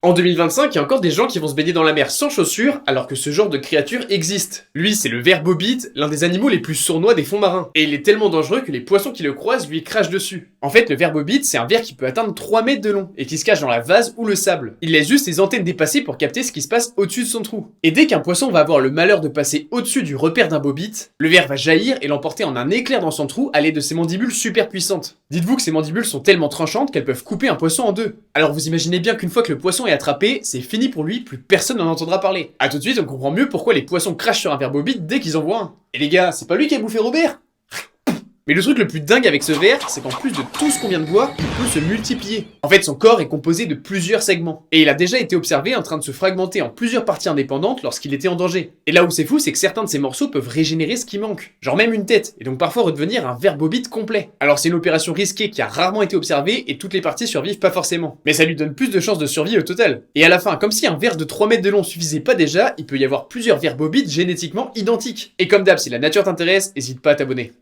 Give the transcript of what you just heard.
En 2025, il y a encore des gens qui vont se baigner dans la mer sans chaussures, alors que ce genre de créature existe. Lui, c'est le ver bobite, l'un des animaux les plus sournois des fonds marins. Et il est tellement dangereux que les poissons qui le croisent lui crachent dessus. En fait, le ver bobite, c'est un ver qui peut atteindre 3 mètres de long, et qui se cache dans la vase ou le sable. Il laisse juste ses antennes dépasser pour capter ce qui se passe au-dessus de son trou. Et dès qu'un poisson va avoir le malheur de passer au-dessus du repère d'un bobite, le ver va jaillir et l'emporter en un éclair dans son trou à l'aide de ses mandibules super puissantes. Dites-vous que ces mandibules sont tellement tranchantes qu'elles peuvent couper un poisson en deux. Alors vous imaginez bien qu'une fois que le poisson est attrapé, c'est fini pour lui, plus personne n'en entendra parler. A tout de suite, on comprend mieux pourquoi les poissons crachent sur un ver bobite dès qu'ils en voient un. Et les gars, c'est pas lui qui a bouffé Robert? Mais le truc le plus dingue avec ce ver, c'est qu'en plus de tout ce qu'on vient de voir, il peut se multiplier. En fait, son corps est composé de plusieurs segments. Et il a déjà été observé en train de se fragmenter en plusieurs parties indépendantes lorsqu'il était en danger. Et là où c'est fou, c'est que certains de ces morceaux peuvent régénérer ce qui manque. Genre même une tête, et donc parfois redevenir un ver bobite complet. Alors c'est une opération risquée qui a rarement été observée, et toutes les parties survivent pas forcément. Mais ça lui donne plus de chances de survie au total. Et à la fin, comme si un ver de 3 mètres de long suffisait pas déjà, il peut y avoir plusieurs vers bobites génétiquement identiques. Et comme d'hab, si la nature t'intéresse, n'hésite pas à t'abonner.